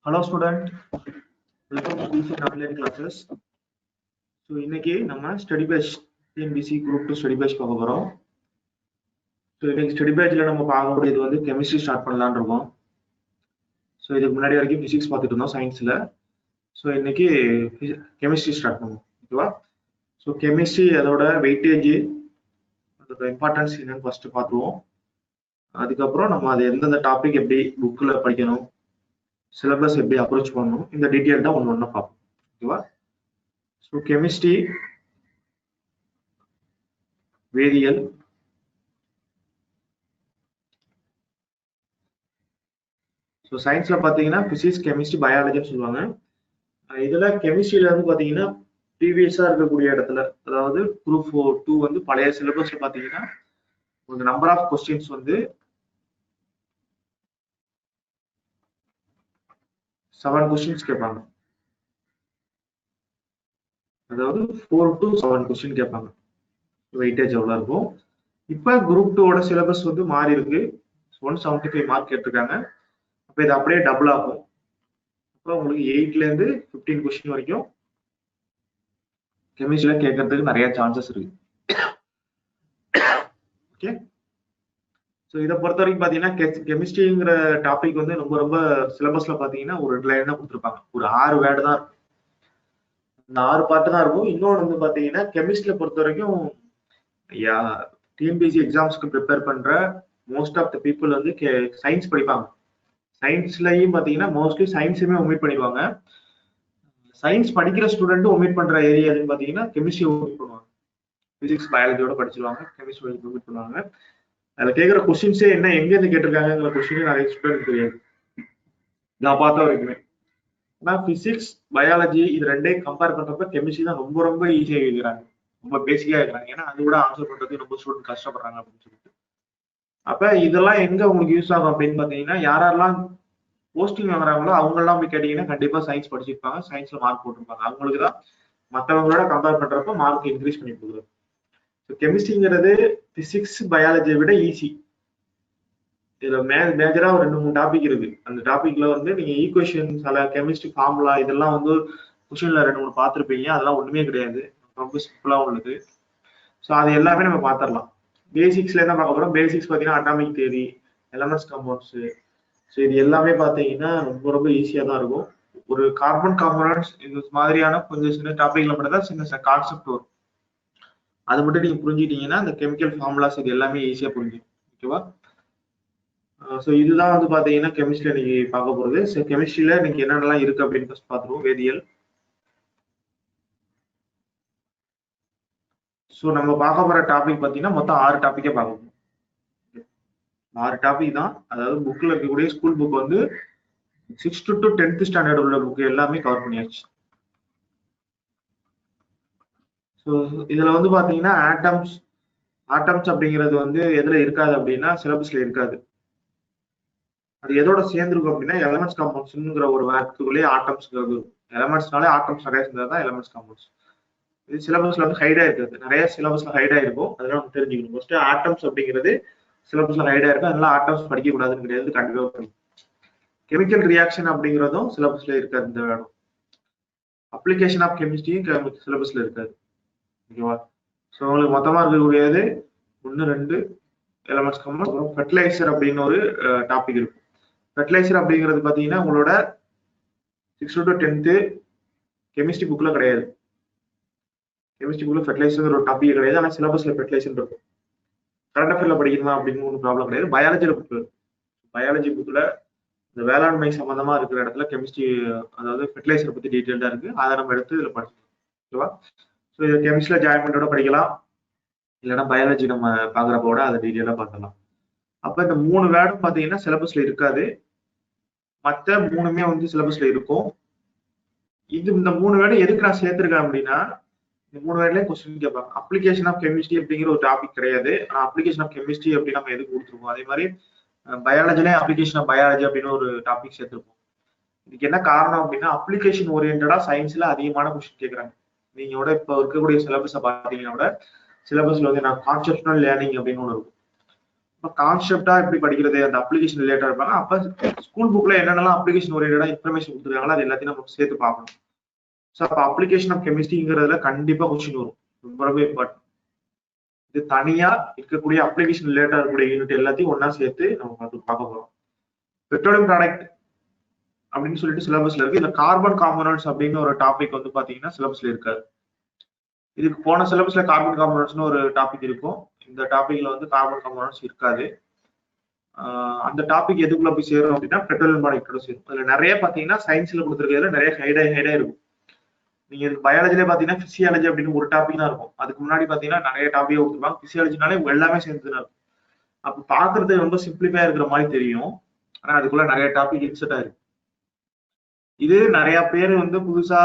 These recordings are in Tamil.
Hello student, welcome to BC online classes. So இன்னைக்கு நம்ம study batch TNBC group 2 study batch பார்க்க போறோம். ஸோ இன்னைக்கு ஸ்டடி பேட்ச்ல நம்ம பார்க்கக்கூடியது வந்து கெமிஸ்ட்ரி ஸ்டார்ட் பண்ணலாம்னு இருக்கோம். ஸோ இதுக்கு முன்னாடி வரைக்கும் பிசிக்ஸ் பார்த்துட்டு இருந்தோம் சயின்ஸ்ல. ஸோ இன்னைக்கு கெமிஸ்ட்ரி ஸ்டார்ட் பண்ணுவோம். ஓகேவா? ஸோ கெமிஸ்ட்ரி அதோட வெயிட்டேஜ் அதோட இம்பார்ட்டன்ஸ் என்னன்னு ஃபர்ஸ்ட் பார்த்துருவோம். அதுக்கப்புறம் நம்ம அது எந்தெந்த டாபிக் எப்படி புக்கில் படிக்கணும், சிலபஸ் எப்படி அப்ரோச் பண்ணணும், இந்த டீட்டெயில் தான் ஒன்று ஒன்றா பார்ப்போம். ஓகேவா? ஸோ கெமிஸ்ட்ரி, வேதியியல், ஸோ சயின்ஸ்ல பார்த்தீங்கன்னா பிசிக்ஸ், கெமிஸ்ட்ரி, பயாலஜின்னு சொல்லுவாங்க. இதுல கெமிஸ்ட்ரியில வந்து பார்த்தீங்கன்னா ப்ரீவியஸா இருக்கக்கூடிய இடத்துல, அதாவது குரூப் 2 வந்து பழைய சிலபஸ்ல பார்த்தீங்கன்னா உங்களுக்கு நம்பர் ஆஃப் கொஸ்டின்ஸ் வந்து 7 கொஸ்டின்ஸ் கேட்பாங்க. அதாவது 4 to 7 கொஸ்டின் கேட்பாங்க. வெயிட்டேஜ் எவ்வளோ இருக்கும். இப்போ குரூப் 2ஓட சிலபஸ் வந்து மாறி இருக்கு. 175 மார்க் கேட்டிருக்காங்க. அப்போ இது அப்படியே டபுள் ஆகும். அப்புறம் உங்களுக்கு 8லேருந்து 15 கொஸ்டின் வரைக்கும் கெமிஸ்ட்ரியில கேட்கறதுக்கு நிறைய சான்சஸ் இருக்கு. ஓகே, ஸோ இதை பொறுத்த வரைக்கும் பார்த்தீங்கன்னா கெமிஸ்ட்ரிங்கிற டாபிக் வந்து ரொம்ப ரொம்ப சிலபஸ்ல பார்த்தீங்கன்னா ஒரு 2 லைன் தான் கொடுத்துருப்பாங்க. ஒரு 6 வேர்டு தான் இருக்கும். இந்த 6 பாட்டு தான் இருக்கும். இன்னொன்று வந்து பார்த்தீங்கன்னா கெமிஸ்ட்ரியை பொறுத்த வரைக்கும் டிஎன்பிஎஸ்சி எக்ஸாம்ஸ்க்கு ப்ரிப்பேர் பண்ற மோஸ்ட் ஆஃப் த பீப்புள் வந்து சயின்ஸ் படிப்பாங்க. சயின்ஸ்லயும் பார்த்தீங்கன்னா மோஸ்ட்லி சயின்ஸுமே ஒமிட் பண்ணிடுவாங்க. சயின்ஸ் படிக்கிற ஸ்டூடெண்ட் ஒமிட் பண்ற ஏரியா எதுன்னு பார்த்தீங்கன்னா கெமிஸ்ட்ரி ஒமிட் பண்ணுவாங்க. பிசிக்ஸ், பயாலஜியோட படிச்சிருவாங்க, கெமிஸ்ட்ரி ஒமிட் பண்ணுவாங்க. அதில் கேட்குற கொஸ்டின்ஸே என்ன எங்கேருந்து கேட்டிருக்காங்கிற கொஸ்டின் நிறைய ஸ்டூடெண்ட் தெரியாது, நான் பார்த்த வரைக்குமே. ஆனால் பிசிக்ஸ், பயாலஜி இது ரெண்டையும் கம்பேர் பண்றப்ப கெமிஸ்ட்ரி தான் ரொம்ப ரொம்ப ஈஸியாக எழுதுறாங்க, ரொம்ப பேசிக்கா இருக்கிறாங்க. ஏன்னா அது கூட ஆன்சர் பண்றது ரொம்ப ஸ்டூடெண்ட் கஷ்டப்படுறாங்க அப்படின்னு சொல்லிட்டு. அப்ப இதெல்லாம் எங்க உங்களுக்கு யூஸ் ஆகும் அப்படின்னு பாத்தீங்கன்னா, யாரெல்லாம் போஸ்டிங் வாங்குறாங்களோ அவங்க எல்லாம் போய் கேட்டீங்கன்னா கண்டிப்பா சயின்ஸ் படிச்சிருப்பாங்க, சயின்ஸ்ல மார்க் போட்டிருப்பாங்க. அவங்களுக்கு தான் மற்றவங்களோட கம்பேர் பண்றப்ப மார்க் இன்க்ரீஸ் பண்ணி கொடுக்குறது. கெமிஸ்ட்ரிங்கிறது பிசிக்ஸ், பயாலஜியை விட ஈஸி. இதுல மேஜரா ஒரு 2-3 டாபிக் இருக்கு. அந்த டாபிக்ல வந்து நீங்க ஈக்குவேஷன்ஸ், கெமிஸ்ட்ரி ஃபார்முலா இதெல்லாம் வந்து கொஸ்டின்ல 2-3 பார்த்துருப்பீங்க. அதெல்லாம் ஒண்ணுமே கிடையாது, ரொம்ப சிம்பிளா உள்ளது. ஸோ அது எல்லாமே நம்ம பார்த்துடலாம். பேசிக்ஸ்ல என்ன பார்க்க போறோம்? பேசிக்ஸ் பார்த்தீங்கன்னா atomic theory, elements, compounds. So இது எல்லாமே பார்த்தீங்கன்னா ரொம்ப ரொம்ப ஈஸியாக தான் இருக்கும். ஒரு கார்பன் காம்பவுண்ட்ஸ் இந்த மாதிரியான கொஞ்சம் சின்ன டாபிக்ல மட்டும் தான் சின்ன கான்செப்ட் வரும். அது மட்டும் நீங்க புரிஞ்சுக்கிட்டீங்கன்னா அந்த கெமிக்கல் ஃபார்முலாஸ் இது எல்லாமே ஈஸியா புரிஞ்சுக்கும். ஓகேவா? ஸோ இதுதான் வந்து பார்த்தீங்கன்னா கெமிஸ்ட்ரி இன்னைக்கு பார்க்க போறது. ஸோ கெமிஸ்ட்ரியில இன்னைக்கு என்னென்னலாம் இருக்கு அப்படின்னு ஃபர்ஸ்ட் பார்த்துருவோம். வேதியியல். ஸோ நம்ம பார்க்க போற டாபிக் பார்த்தீங்கன்னா மொத்தம் 6 டாபிக்கே பார்க்க போறோம். 6 டாபிக் தான். அதாவது புக்ல இருக்கக்கூடிய ஸ்கூல் புக் வந்து 6th to 10th ஸ்டாண்டர்ட் உள்ள புக் எல்லாமே கவர் பண்ணியாச்சு. ஸோ இதுல வந்து பாத்தீங்கன்னா ஆட்டம்ஸ் அப்படிங்கிறது வந்து எதுல இருக்காது அப்படின்னா சிலபஸ்ல இருக்காது. அது எதோட சேர்ந்துருக்கும் அப்படின்னா எலமெண்ட்ஸ், காம்பவுண்ட்ஸ்ங்கிற ஒரு வேர்டுக்குள்ளேயே ஆட்டம்ஸ்ங்கிறது. எலமெண்ட்ஸ்னாலே ஆட்டம்ஸ் நிறைய சேர்ந்தது தான் எலமெண்ட்ஸ், காம்பவுண்ட்ஸ். இது சிலபஸ்ல வந்து ஹைடா இருக்காது. நிறைய சிலபஸ்ல ஹைடா இருக்கும். அதெல்லாம் நம்ம தெரிஞ்சுக்கணும். ஃபர்ஸ்ட் ஆட்டம்ஸ் அப்படிங்கிறது சிலபஸ்ல ஹைடா இருக்கும். அதனால ஆட்டம்ஸ் படிக்க கூடாதுன்னு கிடையாது, கண்டிப்பா படிக்கும். கெமிக்கல் ரியாக்ஷன் அப்படிங்கிறதும் சிலபஸ்ல இருக்காது. இந்த வேணும் அப்ளிகேஷன் ஆஃப் கெமிஸ்ட்ரியும் சிலபஸ்ல இருக்காது. ஓகேவா? ஸோ உங்களுக்கு மொத்தமா இருக்கக்கூடியது 1, 2 எலமெண்ட்ஸ், காம்பவுண்ட்ஸ். அப்புறம் ஃபெர்டிலைசர் அப்படின்னு ஒரு டாபிக் இருக்கும். ஃபெர்டிலைசர் அப்படிங்கிறது பாத்தீங்கன்னா உங்களோட 6th to 10th கெமிஸ்ட்ரி புக்ல கிடையாது. கெமிஸ்ட்ரி புக்ல ஃபெர்டிலைசர் ஒரு டாபிக் கிடையாது. ஆனா சிலபஸ்ல ஃபெர்டிலைசர் இருக்கும். கரண்ட் அஃபேர்ல படிக்கணுமா அப்படின்னு ஒன்றும் ப்ராப்ளம் கிடையாது. பயாலஜி புக்ல இந்த வேளாண்மை சம்பந்தமா இருக்கிற இடத்துல கெமிஸ்ட்ரி, அதாவது ஃபெர்டிலைசர் பத்தி டீட்டெயில்டா இருக்கு. அதை நம்ம எடுத்து இதுல படிச்சுக்கலாம். ஓகேவா? ஸோ இது கெமிஸ்ட்ரியில ஜாயின் பண்ணோட படிக்கலாம், இல்லைன்னா பயாலஜி நம்ம பாக்குறப்போட அதை டீட்டெயிலா பார்க்கலாம். அப்ப இந்த 3 வேர்டும் பாத்தீங்கன்னா சிலபஸ்ல இருக்காது. மற்ற 3மே வந்து சிலபஸ்ல இருக்கும். இந்த 3 வேர்டு எதுக்கு நான் சேர்த்திருக்கேன் அப்படின்னா, இந்த 3 வேர்ட்லயே கொஸ்டின் கேட்பாங்க. அப்ளிகேஷன் ஆஃப் கெமிஸ்ட்ரி அப்படிங்கிற ஒரு டாபிக் கிடையாது. ஆனா அப்ளிகேஷன் ஆஃப் கெமிஸ்ட்ரி அப்படின்னு நம்ம எதுக்கு கொடுத்துருக்கோம். அதே மாதிரி பயாலஜிலே அப்ளிகேஷன் ஆஃப் பயாலஜி அப்படின்னு ஒரு டாபிக் சேர்த்திருப்போம். இதுக்கு என்ன காரணம் அப்படின்னா அப்ளிகேஷன் ஓரியன்டா சயின்ஸ்ல அதிகமான கொஸ்டின் கேட்கறாங்க. நீங்களோட இப்ப இருக்கக்கூடிய சிலபஸை பார்த்தீங்கன்னா சிலபஸ்ல வந்து நான் கான்செப்ஷனல் லேர்னிங் அப்படின்னு ஒன்று இருக்கும். இப்போ கான்செப்டா எப்படி படிக்கிறது, அந்த அப்ளிகேஷன் ரிலேட்டா இருப்பாங்க. அப்ப ஸ்கூல் புக்ல என்னென்னலாம் அப்ளிகேஷன் ஓரியன்டா இன்ஃபர்மேஷன் கொடுத்துருக்காங்களோ அது எல்லாத்தையும் நம்ம சேர்த்து பார்க்கணும். ஸோ அப்போ அப்ளிகேஷன் ஆஃப் கெமிஸ்ட்ரிங்கிறதுல கண்டிப்பா கொஸ்டின் வரும். ரொம்பவே இம்பார்ட்டன்ட். இது தனியா இருக்கக்கூடிய அப்ளிகேஷன் ரிலேட்டா இருக்கக்கூடிய யூனிட் எல்லாத்தையும் ஒன்னா சேர்த்து நம்ம பார்க்க போறோம். பெட்ரோலியம் ப்ராடக்ட் அப்படின்னு சொல்லிட்டு சிலபஸ்ல இருக்கு. இதுல கார்பன் காம்பனன்ட்ஸ் அப்படின்னு ஒரு டாபிக் வந்து பாத்தீங்கன்னா சிலபஸ்ல இருக்காது. இதுக்கு போன சிலபஸ்ல கார்பன் காம்பனன்ட்ஸ்னு ஒரு டாபிக் இருக்கும். இந்த டாபிக்ல வந்து கார்பன் காம்பனன்ட்ஸ் இருக்காது. அந்த டாபிக் எதுக்குள்ள போய் சேரும் அப்படின்னா பெட்ரோலியம் ப்ராடக்டோட சேரும். அதுல நிறைய பாத்தீங்கன்னா சயின்ஸ்ல கொடுத்துருக்கிறதுல நிறைய ஹைடா இருக்கும். நீங்க இதுக்கு பயாலஜிலே பாத்தீங்கன்னா பிசியாலஜி அப்படின்னு ஒரு டாபிக் தான் இருக்கும். அதுக்கு முன்னாடி பாத்தீங்கன்னா நிறைய டாபிக் கொடுத்துருப்பாங்க. பிசியாலஜினாலே எல்லாமே சேர்ந்துதான் இருக்கும். அப்ப பாக்குறது ரொம்ப சிம்பிளிஃபையா இருக்கிற மாதிரி தெரியும். ஆனா அதுக்குள்ள நிறைய டாபிக் இன்செர்ட் ஆயிருக்கு. இது நிறைய பேர் வந்து புதுசா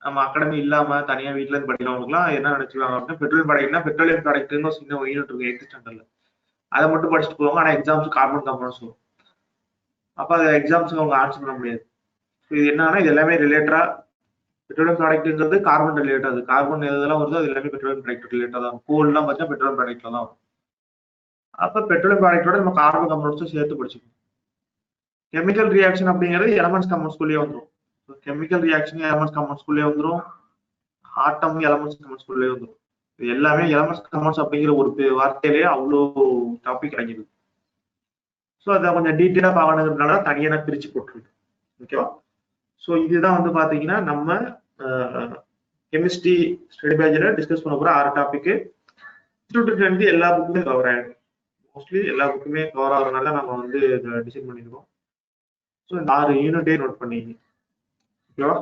நம்ம அகாடமி இல்லாம தனியா வீட்டுல இருந்து படிக்கிறவங்களுக்குலாம் என்ன நினைச்சுவாங்க அப்படின்னா பெட்ரோலியம் ப்ராடக்ட்னா பெட்ரோலியம் ப்ராடக்ட்னு சின்ன யூனிட் இருக்கும் 8th ஸ்டாண்டர்ட்ல. அதை மட்டும் படிச்சுட்டு போவாங்க. ஆனா எக்ஸாம்ஸ் கார்பன் காம்பனன்ட்ஸ் வரும். அப்ப அது எக்ஸாம்ஸ்க்கு அவங்க ஆன்சர் பண்ண முடியாது. இது என்னன்னா இது எல்லாமே ரிலேட்டடா பெட்ரோலியம் ப்ராடக்ட்ங்கிறது கார்பன் ரிலேட்டட். அது கார்பன் எதெல்லாம் வருதோ அது எல்லாமே பெட்ரோலியம் ப்ராடக்ட் ரிலேட்டட் தான். கோல்லாம் பார்த்தா பெட்ரோலியம் ப்ராடக்ட்ல தான் வரும். அப்ப பெட்ரோலியம் ப்ராடக்டோட நம்ம கார்பன் காம்பனன்ட்ஸும் சேர்த்து படிச்சுக்கணும். கெமிக்கல் ரியாக்ஷன் அப்படிங்கிறது எலமெண்ட்ஸ் காம்பவுண்ட்ஸ்குள்ளேயே வந்துடும். கெமிக்கல் ரியாக்ஷன் எலமெண்ட்ஸ் காம்பவுண்ட்ஸ்குள்ளேயே வந்துடும். ஆட்டம் எலமெண்ட்ஸ் காம்பவுண்ட்ஸ்குள்ளேயே வந்துடும். இது எல்லாமே எலமெண்ட்ஸ் காம்பவுண்ட்ஸ் அப்படிங்கிற ஒரு வார்த்தையிலேயே அவ்வளோ டாபிக் அடங்கிடுது. ஸோ அதை கொஞ்சம் டீட்டெயிலாக பார்க்கணுங்கிறதுனால தனியாக நான் பிரிச்சு போட்டுருக்கேன். ஓகேவா? ஸோ இதுதான் வந்து பார்த்தீங்கன்னா நம்ம கெமிஸ்ட்ரி ஸ்டடி பேஜில் டிஸ்கஸ் பண்ண போகிற 6 டாபிக். இன்ஸ்டியூட்லேருந்து எல்லா புக்குமே கவர் ஆகிடும். மோஸ்ட்லி எல்லா புக்குமே கவர் ஆகிறதுனால நம்ம வந்து டிசைன் பண்ணியிருக்கோம். ஸோ இந்த 6 யூனிட்டே நோட் பண்ணிங்க. ஓகேவா?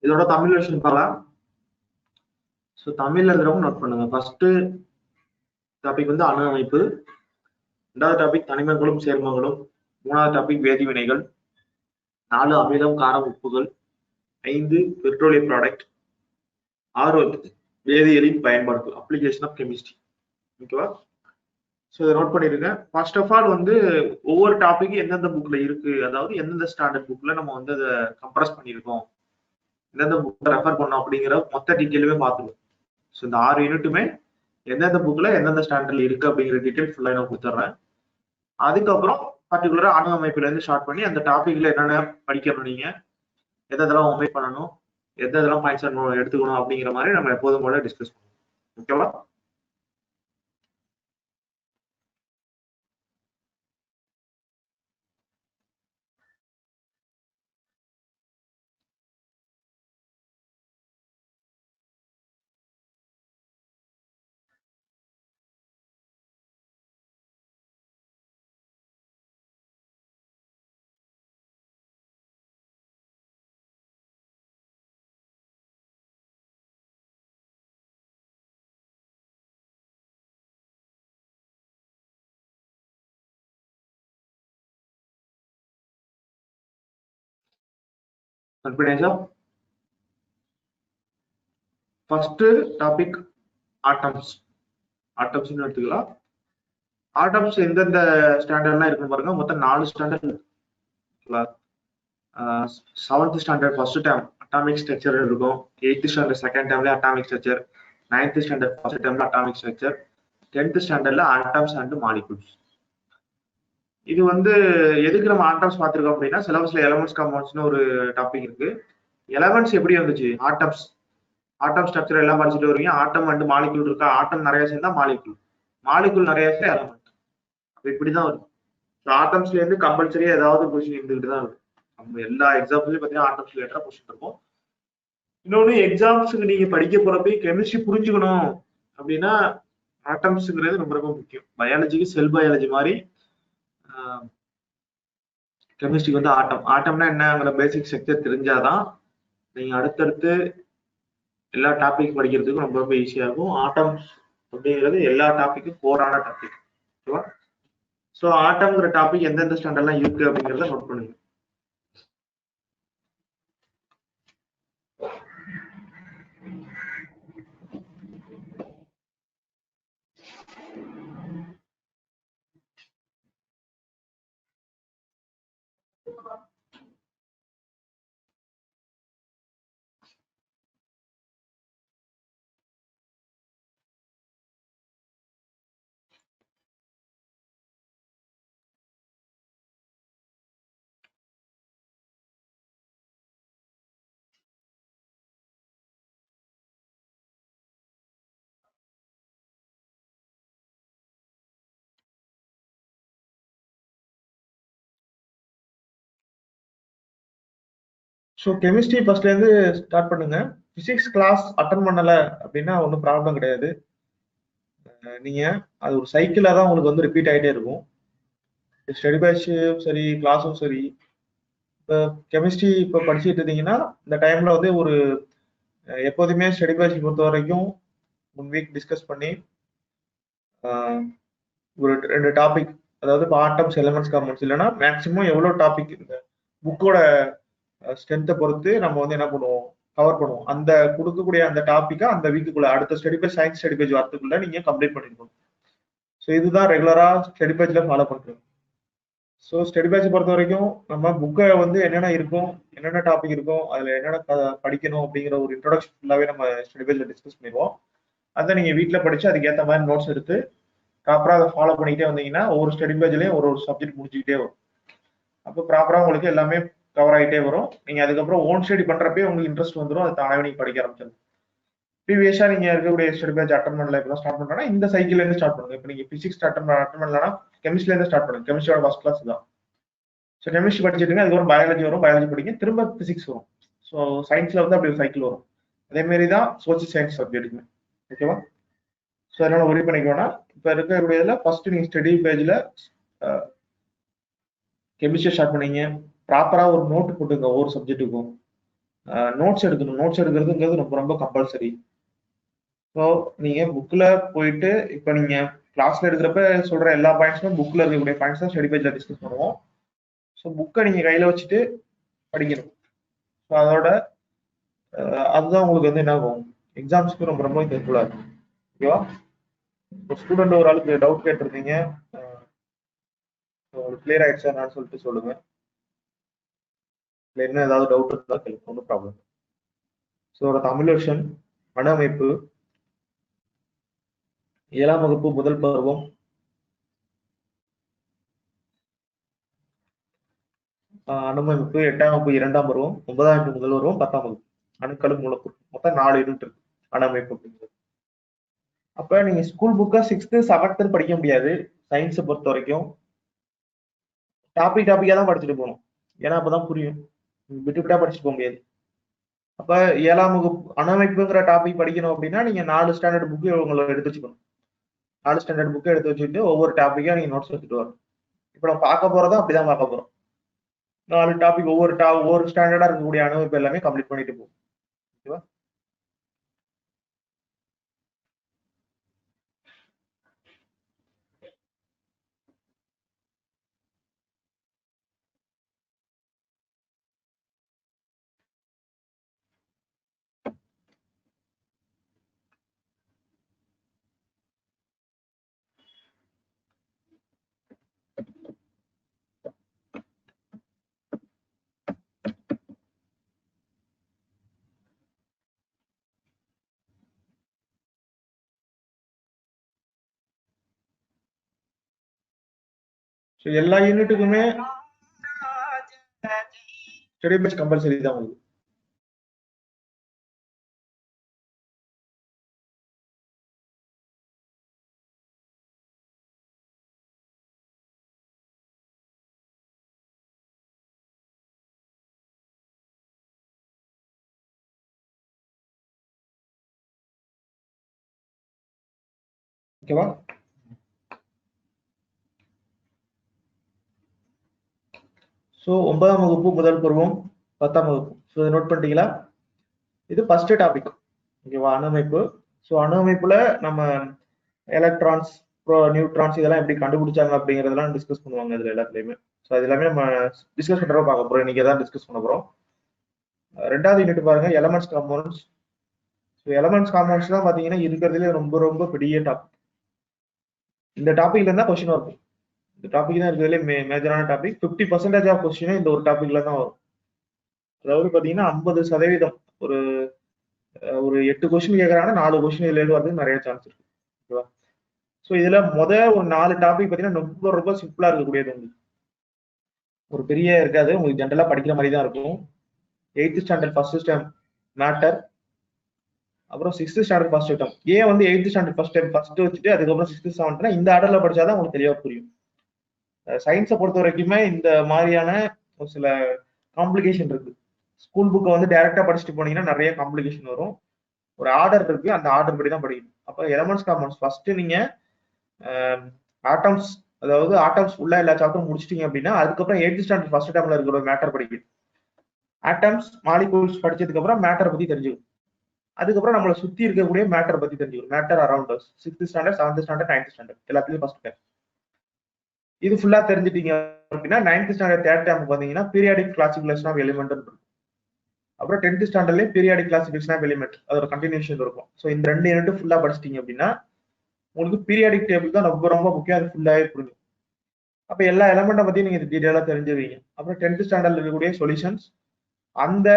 இதோட தமிழ் வெர்ஷன் பார்க்கலாம். ஸோ தமிழ்ல இருக்கிறவங்க நோட் பண்ணுங்க. ஃபர்ஸ்ட் டாபிக் வந்து அணு அமைப்பு, 2வது டாபிக் தனிமங்களும் சேர்மங்களும், 3வது டாபிக் வேதிவினைகள், 4 அமிலம் காரம் உப்புகள், 5 பெட்ரோலியம் ப்ராடக்ட், 6 வேதியியலின் பயன்பாடு அப்ளிகேஷன் ஆஃப் கெமிஸ்ட்ரி. ஓகேவா? ஸோ இதை நோட் பண்ணிருங்க. ஃபர்ஸ்ட் ஆஃப் ஆல் வந்து ஒவ்வொரு டாபிக் எந்தெந்த புக்ல இருக்கு, அதாவது எந்தெந்த ஸ்டாண்டர்ட் புக்ல நம்ம வந்து அதை கம்ப்ரஸ் பண்ணியிருக்கோம், எந்தெந்த புக் ரெஃபர் பண்ணோம் அப்படிங்கிற மொத்த டீட்டெயிலுமே பார்த்துருவோம். ஸோ இந்த 6 யூனிட்டுமே எந்தெந்த புக்ல எந்தெந்த ஸ்டாண்டர்ட்ல இருக்கு அப்படிங்கிற டீட்டெயில் ஃபுல்லாக நான் கொடுத்துட்றேன். அதுக்கப்புறம் பர்டிகுலரா அணு அமைப்புல இருந்து ஸ்டார்ட் பண்ணி அந்த டாபிக்ல என்னென்ன படிக்கணும், நீங்க எதெல்லாம் ஒமிட் பண்ணணும், எதெல்லாம் பாயிண்ட்ஸ் எடுத்துக்கணும் அப்படிங்கிற மாதிரி நம்ம எப்போதும் போல டிஸ்கஸ் பண்ணுவோம். ஓகேவா? கன்ஃபிடன்ஸா? First topic atoms. ஆட்டம்ஸ்னு எடுத்துக்கலாம். ஆட்டம்ஸ் எந்தெந்த ஸ்டாண்டர்ட்லாம் இருக்குன்னு பாருங்க. மொத்தம் 4 standard. 7th standard first term atomic structure இருக்கும். 8th ஸ்டாண்டர்ட் செகண்ட் டேர்ம்ல atomic structure, 9th standard first டேர்ம்ல அட்டாமிக் ஸ்ட்ரக்சர், 10th ஸ்டாண்டர்ட்ல ஆட்டம்ஸ் அண்ட் மாலிகூல்ஸ். இது வந்து எதுக்கு நம்ம ஆட்டம்ஸ் பார்த்துருக்கோம் அப்படின்னா சிலபஸ்ல எலமெண்ட்ஸ் காம்பவுண்ட்ஸ்னு ஒரு டாபிக் இருக்கு. எலமெண்ட்ஸ் எப்படி வந்துச்சு? ஆட்டம்ஸ் ஆட்டம் ஸ்ட்ரக்சர் எல்லாம் படிச்சுட்டு வருவீங்க. ஆட்டம் அண்ட் மாலிகுல் இருக்கா? ஆட்டம் நிறைய சேர்ந்தா மாலிகுல், மாலிகுல் நிறைய சேர்ந்தா எலமெண்ட். அப்ப இப்படிதான் வரும். ஆட்டம்ஸ்ல இருந்து கம்பல்சரியா ஏதாவது கொஸ்டின் இருந்துகிட்டு தான் இருக்கும். நம்ம எல்லா எக்ஸாம்ஸ்லயும் பாத்தீங்கன்னா ஆட்டம்ஸ் ரிலேட்டடா கொஸ்டின் இருக்கும். இன்னொன்னு எக்ஸாம்ஸுக்கு நீங்க படிக்க போறப்ப கெமிஸ்ட்ரி புரிஞ்சுக்கணும் அப்படின்னா ஆட்டம்ஸ்ங்கிறது ரொம்ப ரொம்ப முக்கியம். பயாலஜிக்கு செல் பயாலஜி மாதிரி கெமிஸ்ட்ரிக்கு வந்து ஆட்டம்னா என்னங்கிற பேசிக் ஸ்ட்ரக்சர் தெரிஞ்சாதான் நீங்க அடுத்தடுத்து எல்லா டாபிக் படிக்கிறதுக்கும் ரொம்ப ரொம்ப ஈஸியா இருக்கும். ஆட்டம்ஸ் அப்படிங்கிறது எல்லா டாபிக்கும் கோரான டாபிக். ஓகேவா? ஸோ ஆட்டம்ங்கிற டாபிக் எந்தெந்த ஸ்டாண்டர்ட்லாம் இருக்கு அப்படிங்கிறத நோட் பண்ணுங்க. ஸோ கெமிஸ்ட்ரி ஃபர்ஸ்ட்ல இருந்து ஸ்டார்ட் பண்ணுங்க. பிசிக்ஸ் கிளாஸ் அட்டன் பண்ணல அப்படின்னா ஒன்றும் ப்ராப்ளம் கிடையாது. நீங்க அது ஒரு சைக்கிளா தான் உங்களுக்கு வந்து ரிப்பீட் ஆகிட்டே இருக்கும். ஸ்டடி பேட்சும் சரி, கிளாஸும் சரி. இப்போ கெமிஸ்ட்ரி இப்போ படிச்சுட்டு இருந்தீங்கன்னா இந்த டைம்ல வந்து ஒரு எப்போதுமே ஸ்டடி பேட்ச் பொறுத்த வரைக்கும் 1 வீக் டிஸ்கஸ் பண்ணி ஒரு 2 டாபிக், அதாவது ஆட்டம்ஸ், எலமெண்ட்ஸ், காம்பவுண்ட்ஸ் இல்லைன்னா மேக்ஸிமம் எவ்வளோ டாபிக் இந்த புக்கோட ஸ்ட்ரென்த்தை பொறுத்து நம்ம வந்து என்ன பண்ணுவோம், கவர் பண்ணுவோம். அந்த கொடுக்கக்கூடிய அந்த டாபிக்கை அந்த வீக்குக்குள்ள அடுத்த study page, science study page வரதுக்குள்ள நீங்க கம்ப்ளீட் பண்ணிருக்கணும். ஸோ இதுதான் ரெகுலரா ஸ்டடி பேஜ்ல ஃபாலோ பண்றது. ஸோ ஸ்டடி பேட்ச் பொறுத்த வரைக்கும் நம்ம புக்கை வந்து என்னென்ன இருக்கும், என்னென்ன டாபிக் இருக்கும், அதுல என்னென்ன படிக்கணும் அப்படிங்கிற ஒரு இன்ட்ரோடக்ஷன் ஃபுல்லாவே நம்ம ஸ்டடி பேஜ்ல டிஸ்கஸ் பண்ணிடுவோம். அதை நீங்க வீட்டில் படிச்சு அதுக்கேற்ற மாதிரி நோட்ஸ் எடுத்து ப்ராப்பரா அதை ஃபாலோ பண்ணிக்கிட்டே வந்தீங்கன்னா ஒவ்வொரு ஸ்டடி பேஜ்லயும் ஒரு ஒரு சப்ஜெக்ட் முடிச்சுக்கிட்டே வரும். அப்போ ப்ராப்பரா உங்களுக்கு எல்லாமே கவர் ஆகிட்டே வரும். நீங்க அதுக்கப்புறம் ஓன் ஸ்டடி பண்றப்பே உங்களுக்கு இன்ட்ரெஸ்ட் வந்துடும். அது தானாவே நீங்க படிக்க ஆரம்பிச்சிடும். ப்ரீவியஸா நீங்க இருக்கக்கூடிய ஸ்டடி பேட்ச் அட்டன் பண்ணல, இப்போ ஸ்டார்ட் பண்றோம்னா இந்த சைக்கிள்ல இருந்து ஸ்டார்ட் பண்ணுங்க. இப்போ நீங்க பிசிக்ஸ் அட்டன் பண்ணலன்னா கெமிஸ்ட்ரில இருந்து ஸ்டார்ட் பண்ணுங்க. கெமிஸ்ட்ரியோட ஃபர்ஸ்ட் கிளாஸ் தான். ஸோ கெமிஸ்ட்ரி படிச்சிருங்க, அதுக்கப்புறம் பயாலஜி வரும், பயாலஜி படிங்க, திரும்ப பிசிக்ஸ் வரும். ஸோ சயின்ஸ்ல வந்து அப்படி ஒரு சைக்கிள் வரும். அதே மாதிரி தான் சோசியல் சயின்ஸ் சப்ஜெக்ட்டுக்குமே. ஓகேவா? ஸோ அதனால ஒரி பண்ணிக்கோனா இப்போ இருக்கக்கூடியதுல ஃபர்ஸ்ட் நீங்க ஸ்டடி பேஜ்ல கெமிஸ்ட்ரி ஸ்டார்ட் பண்ணீங்க. ப்ராப்பரா ஒரு நோட் போட்டுங்க. ஒவ்வொரு சப்ஜெக்ட்டுக்கும் நோட்ஸ் எடுக்கணும். நோட்ஸ் எடுக்கிறதுங்கிறது ரொம்ப ரொம்ப கம்பல்சரி. ஸோ நீங்க புக்ல போயிட்டு இப்போ நீங்க கிளாஸ்ல எடுக்கிறப்ப சொல்ற எல்லா பாயிண்ட்ஸும் புக்ல இருக்கக்கூடிய பாயிண்ட்ஸ் தான் ஸ்டடி பேஜ்ல டிஸ்கஸ் பண்ணுவோம். ஸோ புக்கை நீங்க கையில வச்சுட்டு படிக்கணும். ஸோ அதோட அதுதான் உங்களுக்கு வந்து என்ன ஆகும், எக்ஸாம்ஸ்க்கு ரொம்ப ரொம்ப ஹெல்ப்ஃபுல்லா இருக்கும். ஓகேவா? இப்போ ஸ்டூடெண்ட் ஒரு ஆளுக்கு டவுட் கேட்டிருந்தீங்க, உங்களுக்கு கிளியர் ஆயிடுச்சா என்னன்னு சொல்லிட்டு சொல்லுங்க. இல்லை என்ன ஏதாவது டவுட் இருந்தா கேளுங்க, ஒன்றும் ப்ராப்ளம். ஸோ தமிழ் வெர்ஷன் அணு அமைப்பு 7ஆம் வகுப்பு முதல் பருவம், அணு அமைப்பு 8ஆம் வகுப்பு 2ஆம் பருவம், 9ஆம் வகுப்பு முதல் பருவம், 10ஆம் வகுப்பு அணுக்களும் மூலப்பொருள், மொத்தம் 4 யூனிட் இருக்கு அணு அமைப்பு அப்படிங்கிறது. அப்ப நீங்க ஸ்கூல் புக்கா 6th 7th படிக்க முடியாது. சயின்ஸை பொறுத்த வரைக்கும் டாபிக்கா தான் படிச்சுட்டு போகணும். ஏன்னா அப்பதான் புரியும். விட்டு விட்டா படிச்சுட்டு போக முடியாது. அப்ப 7ஆம் வகுப்பு அணு அமைப்புங்கிற டாபிக் படிக்கணும் அப்படின்னா நீங்க 4 ஸ்டாண்டர்ட் புக்கு உங்களை எடுத்து வச்சுக்கணும். 4 ஸ்டாண்டர்ட் புக்கை எடுத்து வச்சுட்டு ஒவ்வொரு டாபிக்கா நீங்க நோட்ஸ் எடுத்துட்டு வரணும். இப்ப நம்ம பார்க்க போறதும் அப்படிதான் பார்க்க போறோம். 4 டாபிக் ஒவ்வொரு ஸ்டாண்டர்டா இருக்கக்கூடிய அணு அமைப்பு எல்லாமே கம்ப்ளீட் பண்ணிட்டு போகும். ஓகேவா? ஸோ எல்லா யூனிட்டுக்குமே ஸ்டடி பேட்ச் கம்பல்சரி தான் உங்களுக்கு. ஓகேவா? ஸோ 9ஆம் வகுப்பு முதல் பருவம் 10ஆம் வகுப்பு. ஸோ இதை நோட் பண்ணிட்டீங்களா? இது ஃபர்ஸ்ட் டாபிக். ஓகேவா? அணு அமைப்பு. ஸோ அணு அமைப்புல நம்ம எலக்ட்ரான்ஸ், நியூட்ரான்ஸ் இதெல்லாம் எப்படி கண்டுபிடிச்சாங்க அப்படிங்கறதெல்லாம் டிஸ்கஸ் பண்ணுவாங்க இதுல எல்லாத்துலயுமே. ஸோ அது எல்லாமே நம்ம டிஸ்கஸ் பண்றப்ப பார்க்க போறோம். இன்னைக்கு தான் டிஸ்கஸ் பண்ண போறோம். ரெண்டாவது யூனிட் பாருங்க, elements compounds. So elements compounds தான் பாத்தீங்கன்னா இருக்கிறதுல ரொம்ப ரொம்ப பெரிய டாபிக். இந்த டாபிக்ல இருந்தா கொஸ்டின் வரும். இந்த டாபிக் தான் இருக்கிறதுல மேஜரான டாபிக். 50% ஆஃப் கொஸ்டின் இந்த ஒரு டாபிக்ல தான் வரும். அதாவது பாத்தீங்கன்னா 50% ஒரு ஒரு 8 கொஸ்டின் கேட்கறாங்கன்னா 4 கொஸ்டின் இதுல இருந்து வரதுக்கு நிறைய சான்ஸ் இருக்கு. ஓகேவா? ஸோ இதுல ஒரு 4 டாபிக் பாத்தீங்கன்னா ரொம்ப ரொம்ப சிம்பிளா இருக்கக்கூடியது உங்களுக்கு. ஒரு பெரிய இருக்காது, உங்களுக்கு ஜென்ரலா படிக்கிற மாதிரி தான் இருக்கும். 8th standard first time matter, அப்புறம் 6th ஸ்டாண்டர்ட் ஃபர்ஸ்ட் டைம். ஏன் வந்து 8th standard first time first வச்சுட்டு அதுக்கப்புறம் 6th 7th இந்த ஆர்டர்ல படிச்சாதான் உங்களுக்கு தெளிவா புரியும். சயின்ஸை பொறுத்த வரைக்குமே இந்த மாதிரியான ஒரு சில காம்ப்ளிகேஷன் இருக்கு. ஸ்கூல் புக்கை வந்து டைரக்டா படிச்சுட்டு போனீங்கன்னா நிறைய காம்ப்ளிகேஷன் வரும். ஒரு ஆர்டர் இருக்கு, அந்த ஆர்டர் படி தான் படிக்கணும். அப்போ எலமெண்ட்ஸ் காம்பவுண்ட்ஸ் ஃபர்ஸ்ட் நீங்க ஆட்டம்ஸ், அதாவது ஆட்டம்ஸ் உள்ள எல்லா சாப்டரும் முடிச்சிட்டீங்க அப்படின்னா அதுக்கப்புறம் 8th ஸ்டாண்டர்ட் ஃபர்ஸ்ட் டைம்ல இருக்கிற மேட்டர் படிக்கணும். ஆட்டம்ஸ் மாலிகூல்ஸ் படிச்சதுக்கு அப்புறம் மேட்டர் பத்தி தெரிஞ்சுக்கணும். அதுக்கப்புறம் நம்மளை சுத்தி இருக்கக்கூடிய மேட்டர் பத்தி தெரிஞ்சுக்கணும். Matter around us 6th standard 7th standard 9th standard எல்லாத்துலயும் ஃபர்ஸ்ட் டைம் இது ஃபுல்லா தெரிஞ்சுட்டீங்க அப்படின்னா 9th ஸ்டாண்டர்ட் தேர்ட் டைம் பாத்தீங்கன்னா பீரியாடிக் கிளாசிபிகேஷன் ஆஃப் எலிமெண்ட் இருக்கும். அப்புறம் 10th ஸ்டாண்டர்ட்லயே பீரியாடிக் கிளாசிபிகேஷன் ஆஃப் எலிமெண்ட் அதோட கண்டினியூஷன் இருக்கும். ஸோ இந்த 2 யூனிட் ஃபுல்லா படிச்சிட்டீங்க அப்படின்னா உங்களுக்கு பீரியாடிக் டேபிள் தான் ரொம்ப ரொம்ப முக்கியம். அது ஃபுல்லாவே புரியும். அப்ப எல்லா எலமெண்ட்டை பத்தி நீங்க டீடைலா தெரிஞ்சுவீங்க. அப்புறம் 10th ஸ்டாண்டர்ட்ல இருக்கக்கூடிய சொல்யூஷன்ஸ், அந்த